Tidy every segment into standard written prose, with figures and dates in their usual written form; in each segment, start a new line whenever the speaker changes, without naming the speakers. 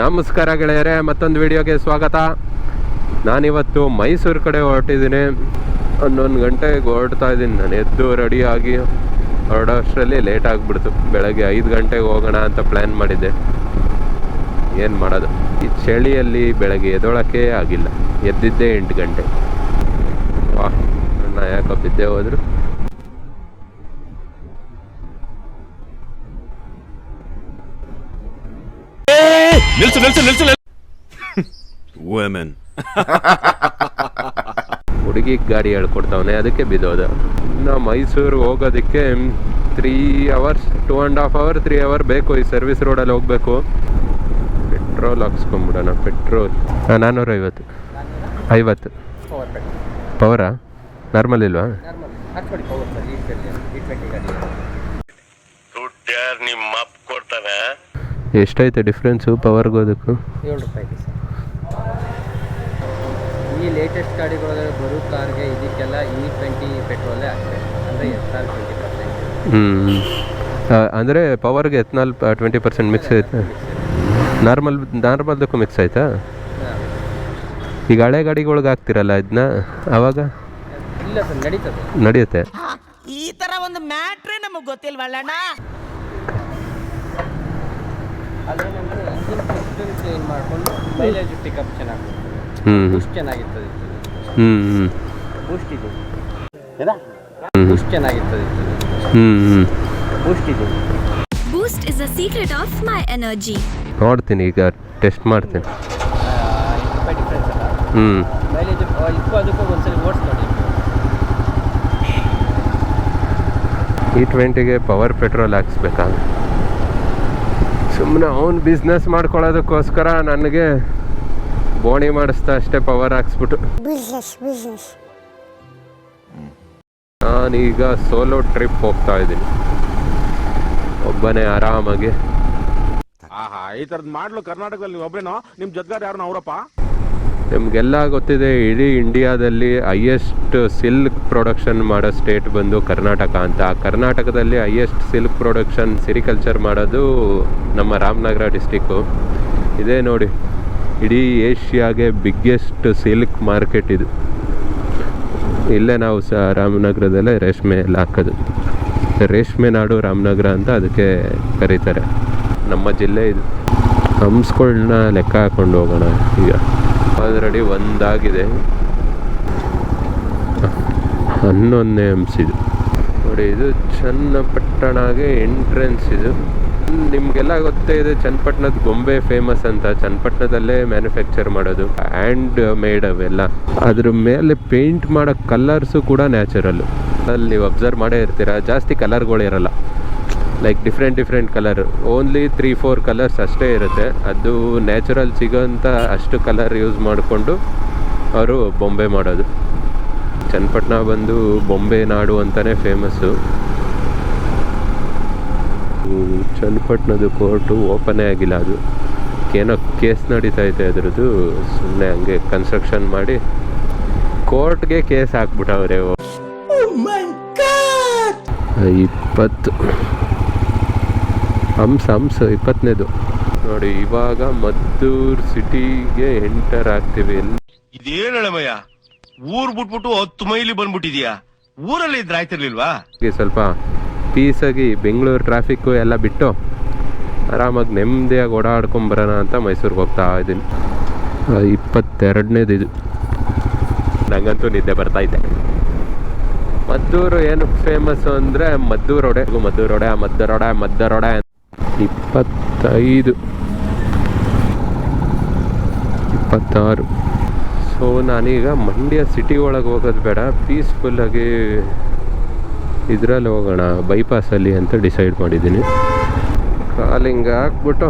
ನಮಸ್ಕಾರ ಗೆಳೆಯರೇ, ಮತ್ತೊಂದು ವಿಡಿಯೋಗೆ ಸ್ವಾಗತ. ನಾನಿವತ್ತು ಮೈಸೂರು ಕಡೆ ಹೊರಟಿದ್ದೀನಿ. 11 ಗಂಟೆಗೆ ಹೊರಡ್ತಾ ಇದ್ದೀನಿ. ನಾನು ಎದ್ದು ರೆಡಿಯಾಗಿ ಹೊರಡೋಷ್ಟರಲ್ಲಿ ಲೇಟ್ ಆಗಿಬಿಡ್ತು. ಬೆಳಗ್ಗೆ 5 ಗಂಟೆಗೆ ಹೋಗೋಣ ಅಂತ ಪ್ಲ್ಯಾನ್ ಮಾಡಿದ್ದೆ. ಏನು ಮಾಡೋದು, ಈ ಚಳಿಯಲ್ಲಿ ಬೆಳಗ್ಗೆ ಎದ್ದೊಳಕ್ಕೆ ಆಗಿಲ್ಲ. ಎದ್ದಿದ್ದೆ 8 ಗಂಟೆ. ವಾಹ್, ಅಣ್ಣ ಯಾಕೋ ಬಿದ್ದೆ ಹೋದ್ರು. ಹುಡುಗಿ ಗಾಡಿ ಹೇಳ್ಕೊಡ್ತಾವನೆ, ಅದಕ್ಕೆ ಬಿದ್ದೋದ. ಇನ್ನು ಮೈಸೂರು ಹೋಗೋದಕ್ಕೆ 3 ಅವರ್ಸ್ 2.5 ಅವರ್ 3 ಅವರ್ ಬೇಕು. ಈ ಸರ್ವಿಸ್ ರೋಡಲ್ಲಿ ಹೋಗ್ಬೇಕು. ಪೆಟ್ರೋಲ್ ಹಾಕ್ಸ್ಕೊಂಬಿಡೋಣ. ಪೆಟ್ರೋಲ್ 450 ಪವರಾ? ನಾರ್ಮಲ್ ಇಲ್ವಾ? ನಿಮ್ಮ ಕೊಡ್ತಾನೆ. ಎಷ್ಟೈತೆ ಡಿಫ್ರೆನ್ಸು ಪವರ್ಗೋದಕ್ಕೂ?
7 ರೂಪಾಯಿ ಇದೆ ಸರ್. ಈ ಲೇಟೆಸ್ಟ್ ಗಾಡಿಗಳಲ್ಲಿ ಬರೋ ಕಾರ್ಗೆ ಇದಕ್ಕೆಲ್ಲ E20 ಪೆಟ್ರೋಲೇ ಆಗ್ತದೆ. ಅಂದರೆ ಎಥನಾಲ್ 20%.
ಅಂದರೆ ಪವರ್ಗೆ ಎಥನಾಲ್ 20% ಮಿಕ್ಸ್ ಐತೆ. ನಾರ್ಮಲ್ದಕ್ಕೂ ಮಿಕ್ಸ್ ಆಯ್ತಾ? ಈಗ ಹಳೆ ಗಾಡಿಗಳ್ಗೆ ಹಾಕ್ತಿರಲ್ಲ ಇದನ್ನ, ಅವಾಗ
ಇಲ್ಲ ಸರ್,
ನಡೆಯುತ್ತೆ.
ಈ ತರ ಒಂದು ಮ್ಯಾಟ್ರೇ ನಮಗೆ ಗೊತ್ತಿಲ್ವಲ್ಲಣ್ಣ.
ಅದೇನಂದರೆ ಇಂಜಿನ್ ಕ್ಲೀನ್ ಮಾಡಿಕೊಂಡು ಮೈಲೇಜ್ ಪಿಕಪ್ ಚೆನ್ನಾಗಿ, ಬೂಸ್ಟ್ ಚೆನ್ನಾಗಿರ್ತದೆ. ಬೂಸ್ಟ್ ಇದೆ, ಬೂಸ್ಟ್ ಚೆನ್ನಾಗಿರ್ತದೆ. ಬೂಸ್ಟ್ ಇದೆ.
Boost is a secret of my energy.
ನೋಡ್ತೀನಿ, ಈಗ ಟೆಸ್ಟ್ ಮಾಡ್ತೀನಿ.
20 ರೂಪಾಯಿ ಡಿಫ್ರೆನ್ಸ್ ಅಲ್ಲ. ಮೈಲೇಜ್ ಇದಕ್ಕೂ ಅದಕ್ಕೂ ಒಂದ್ಸಲ ಓಡಿಸ್ ನೋಡಿ.
E20ಗೆ ಪವರ್ ಪೆಟ್ರೋಲ್ ಹಾಕ್ಸ್ಬೇಕಾ? ಸುಮ್ಮನೆ ಅವ್ನು ಬಿಸ್ನೆಸ್ ಮಾಡ್ಕೊಳ್ಳೋದಕ್ಕೋಸ್ಕರ ನನಗೆ ಬೋಣಿ ಮಾಡಿಸ್ತಾ ಅಷ್ಟೇ ಪವರ್ ಹಾಕ್ಸ್ಬಿಟ್ಟು. ನಾನೀಗ ಸೋಲೋ ಟ್ರಿಪ್ ಹೋಗ್ತಾ ಇದ್ದೀನಿ, ಒಬ್ಬನೇ ಆರಾಮಾಗಿ.
ಈ ಥರದ್ದು ಮಾಡ್ಲು ಕರ್ನಾಟಕದಲ್ಲಿ ನೀವು ಒಬ್ಬರೇನೋ? ನಿಮ್ಮ ಜೊತೆಗಾರ ಯಾರು ಅವರಪ್ಪ?
ನಿಮಗೆಲ್ಲ ಗೊತ್ತಿದೆ, ಇಡೀ ಇಂಡಿಯಾದಲ್ಲಿ ಹೈಯೆಸ್ಟ್ ಸಿಲ್ಕ್ ಪ್ರೊಡಕ್ಷನ್ ಮಾಡೋ ಸ್ಟೇಟ್ ಬಂದು ಕರ್ನಾಟಕ ಅಂತ. ಕರ್ನಾಟಕದಲ್ಲಿ ಹೈಯೆಸ್ಟ್ ಸಿಲ್ಕ್ ಪ್ರೊಡಕ್ಷನ್ ಸಿರಿಕಲ್ಚರ್ ಮಾಡೋದು ನಮ್ಮ ರಾಮನಗರ ಡಿಸ್ಟಿಕ್ಕು. ಇದೇ ನೋಡಿ, ಇಡೀ ಏಷ್ಯಾಗೆ ಬಿಗ್ಗೆಸ್ಟ್ ಸಿಲ್ಕ್ ಮಾರ್ಕೆಟ್ ಇದು. ಇಲ್ಲೇ ನಾವು ರಾಮನಗರದಲ್ಲೇ ರೇಷ್ಮೆ ಎಲ್ಲ ಹಾಕೋದು. ರೇಷ್ಮೆ ನಾಡು ರಾಮನಗರ ಅಂತ ಅದಕ್ಕೆ ಕರೀತಾರೆ. ನಮ್ಮ ಜಿಲ್ಲೆ ಇದು. ಹಂಸ್ಗಳನ್ನ ಲೆಕ್ಕ ಹಾಕೊಂಡು ಹೋಗೋಣ. ಈಗ ಆಲ್ರೆಡಿ ಒಂದಾಗಿದೆ, 11ನೇ ಹಂಸ ಇದು ನೋಡಿ. ಇದು ಚನ್ನಪಟ್ಟಣಗೆ ಎಂಟ್ರೆನ್ಸ್. ಇದು ನಿಮಗೆಲ್ಲ ಗೊತ್ತೇ ಇದೆ, ಚನ್ನಪಟ್ಟಣದ ಗೊಂಬೆ ಫೇಮಸ್ ಅಂತ. ಚನ್ನಪಟ್ಟಣದಲ್ಲೇ ಮ್ಯಾನುಫ್ಯಾಕ್ಚರ್ ಮಾಡೋದು, ಹ್ಯಾಂಡ್ ಮೇಡ್ ಅವೆಲ್ಲ. ಅದ್ರ ಮೇಲೆ ಪೇಂಟ್ ಮಾಡೋ ಕಲರ್ಸು ಕೂಡ ನ್ಯಾಚುರಲ್ಲು. ಅಲ್ಲಿ ನೀವು ಅಬ್ಸರ್ವ್ ಮಾಡೇ ಇರ್ತೀರ, ಜಾಸ್ತಿ ಕಲರ್ಗಳಿರಲ್ಲ. Like different colour, only 3-4 colours ಅಷ್ಟೇ ಇರುತ್ತೆ. ಅದು ನ್ಯಾಚುರಲ್ ಸಿಗೋಂಥ ಅಷ್ಟು ಕಲರ್ ಯೂಸ್ ಮಾಡಿಕೊಂಡು ಅವರು ಬೊಂಬೆ ಮಾಡೋದು. ಚನ್ನಪಟ್ಟಣ ಬಂದು ಬೊಂಬೆ ನಾಡು ಅಂತಲೇ ಫೇಮಸ್ಸು. ಚನ್ನಪಟ್ಟಣದ ಕೋರ್ಟು ಓಪನೇ ಆಗಿಲ್ಲ. ಅದು ಏನೋ ಕೇಸ್ ನಡೀತೈತೆ ಅದರದ್ದು. ಸುಮ್ಮನೆ ಹಂಗೆ ಕನ್ಸ್ಟ್ರಕ್ಷನ್ ಮಾಡಿ ಕೋರ್ಟ್ಗೆ ಕೇಸ್ ಹಾಕ್ಬಿಟ್ಟವ್ರೆ. 20 ಹಂಸ 20ನೇದು ನೋಡಿ. ಇವಾಗ ಮದ್ದೂರು ಸಿಟಿಗೆ ಎಂಟರ್ ಆಗ್ತೀವಿ.
ಇದೇನು ಹೇಳಮಯ್ಯ, ಊರ್ ಬಿಟ್ಬಿಟ್ಟು 10 ಮೈಲಿ ಬಂದ್ಬಿಟ್ಟಿದ್ಯಾ? ಊರಲ್ಲಿ ಇದ್ರೆ ಆಯ್ತಿರ್ಲಿಲ್ವಾ?
ಸ್ವಲ್ಪ ಪೀಸಾಗಿ ಬೆಂಗಳೂರು ಟ್ರಾಫಿಕ್ಕು ಎಲ್ಲ ಬಿಟ್ಟು ಆರಾಮಾಗಿ ನೆಮ್ಮದಿಯಾಗಿ ಓಡಾಡ್ಕೊಂಬರೋಣ ಅಂತ ಮೈಸೂರಿಗೆ ಹೋಗ್ತಾ ಇದ್ದೀನಿ. 22ನೇದು ಇದು. ನಂಗಂತೂ ನಿದ್ದೆ ಬರ್ತಾಯಿದ್ದೆ. ಮದ್ದೂರು ಏನು ಫೇಮಸ್ಸು ಅಂದರೆ ಮದ್ದೂರು ವಡೆ. 25 26. ಸೊ ನಾನೀಗ ಮಂಡ್ಯ ಸಿಟಿ ಒಳಗೆ ಹೋಗೋದು ಬೇಡ, ಪೀಸ್ಫುಲ್ಲಾಗಿ ಇದರಲ್ಲಿ ಹೋಗೋಣ, ಬೈಪಾಸಲ್ಲಿ ಅಂತ ಡಿಸೈಡ್ ಮಾಡಿದ್ದೀನಿ. ಕಾಲಿಂಗ್ ಹಾಕ್ಬಿಟ್ಟು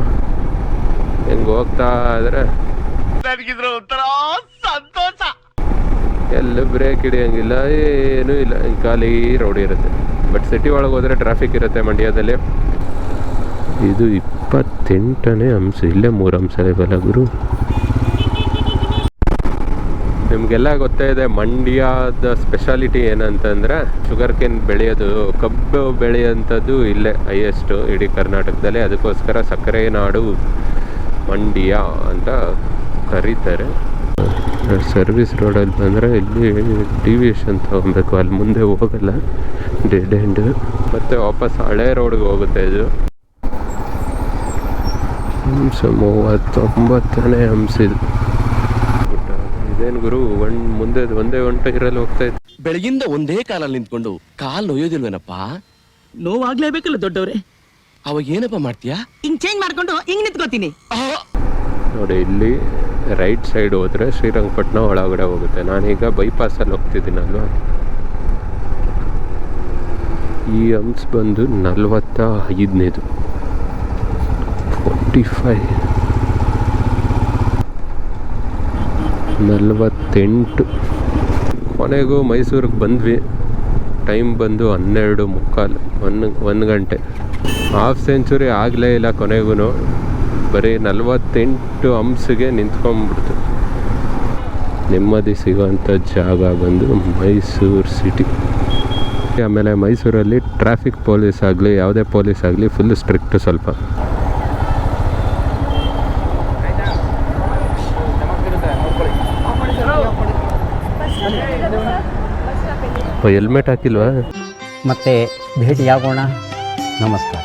ಹೆಂಗೆ ಹೋಗ್ತಾ ಇದ್ರೆ
ನನಗಿದ್ರ ಒಂಥರ ಸಂತೋಷ.
ಎಲ್ಲೂ ಬ್ರೇಕ್ ಹಿಡಿಯೋಂಗಿಲ್ಲ, ಏನೂ ಇಲ್ಲ. ಖಾಲಿ ರೋಡ್ ಇರುತ್ತೆ. ಬಟ್ ಸಿಟಿ ಒಳಗೆ ಹೋದರೆ ಟ್ರಾಫಿಕ್ ಇರುತ್ತೆ ಮಂಡ್ಯದಲ್ಲಿ. ಇದು 28ನೇ ಹಂಸ. ಇಲ್ಲೇ 3 ಹಂಸ ಇವೆಲ್ಲ ಗುರು. ನಿಮಗೆಲ್ಲ ಗೊತ್ತೇ ಇದೆ, ಮಂಡ್ಯದ ಸ್ಪೆಷಾಲಿಟಿ ಏನಂತಂದರೆ ಶುಗರ್ ಕೇನ್ ಬೆಳೆಯೋದು, ಕಬ್ಬು ಬೆಳೆಯೋಂಥದ್ದು ಇಲ್ಲೇ ಹೈಯೆಸ್ಟು ಇಡೀ ಕರ್ನಾಟಕದಲ್ಲಿ. ಅದಕ್ಕೋಸ್ಕರ ಸಕ್ಕರೆ ನಾಡು ಮಂಡ್ಯ ಅಂತ ಕರೀತಾರೆ. ಸರ್ವಿಸ್ ರೋಡಲ್ಲಿ ಬಂದರೆ ಇಲ್ಲಿ ಡಿವಿಯೇಷನ್ ತೊಗೊಬೇಕು, ಅಲ್ಲಿ ಮುಂದೆ ಹೋಗಲ್ಲ, ಡೆಡ್ ಎಂಡ್. ಮತ್ತು ವಾಪಸ್ ಹಳೆ ರೋಡ್ಗೆ ಹೋಗುತ್ತೆ ಇದು. 39ನೇ ಹಂಸಿದು. ಇದೇನು ಗುರು ಮುಂದೆ ಒಂದೇ ಟೈರಲ್ಲಿ ಹೋಗ್ತಾ ಇತ್ತು.
ಬೆಳಗಿಂದ ಒಂದೇ ಕಾಲಲ್ಲಿ ನಿಂತ್ಕೊಂಡು ಕಾಲ್ ನೋಯೋದಿಲ್ವೇನಪ್ಪ?
ನೋವಾಗ್ಲೇಬೇಕಲ್ಲ ದೊಡ್ಡವ್ರೆ.
ಅವಾಗ ಏನಪ್ಪ ಮಾಡ್ತೀಯಾ?
ಹಿಂಗ್ ಚೇಂಜ್ ಮಾಡ್ಕೊಂಡು ಹಿಂಗ್ ನಿಂತ್ಕೋತೀನಿ.
ನೋಡಿ ಇಲ್ಲಿ ರೈಟ್ ಸೈಡ್ ಹೋದರೆ ಶ್ರೀರಂಗಪಟ್ಟಣ ಒಳಗಡೆ ಹೋಗುತ್ತೆ. ನಾನೀಗ ಬೈಪಾಸಲ್ಲಿ ಹೋಗ್ತಿದ್ದೀನಲ್ವ. ಈ ಹಂಪ್ಸ್ ಬಂದು 45ನೇದು, 45, 48. ಕೊನೆಗೂ ಮೈಸೂರಿಗೆ ಬಂದ್ವಿ. ಟೈಮ್ ಬಂದು 12:45, 1 ಗಂಟೆ. ಹಾಫ್ ಸೆಂಚುರಿ ಆಗಲೇ ಇಲ್ಲ. ಕೊನೆಗೂ ಬರೀ 48 ಹಂಪ್ಸಿಗೆ ನಿಂತ್ಕೊಂಡ್ಬಿಡ್ತು. ನೆಮ್ಮದಿ ಸಿಗೋವಂಥ ಜಾಗ ಬಂದು ಮೈಸೂರು ಸಿಟಿ. ಆಮೇಲೆ ಮೈಸೂರಲ್ಲಿ ಟ್ರಾಫಿಕ್ ಪೊಲೀಸ್ ಆಗಲಿ ಯಾವುದೇ ಪೊಲೀಸ್ ಆಗಲಿ ಫುಲ್ ಸ್ಟ್ರಿಕ್ಟ್. ಸ್ವಲ್ಪ ಹೆಲ್ಮೆಟ್ ಹಾಕಿಲ್ವಾ?
ಮತ್ತೆ ಭೇಟಿಯಾಗೋಣ. ನಮಸ್ಕಾರ.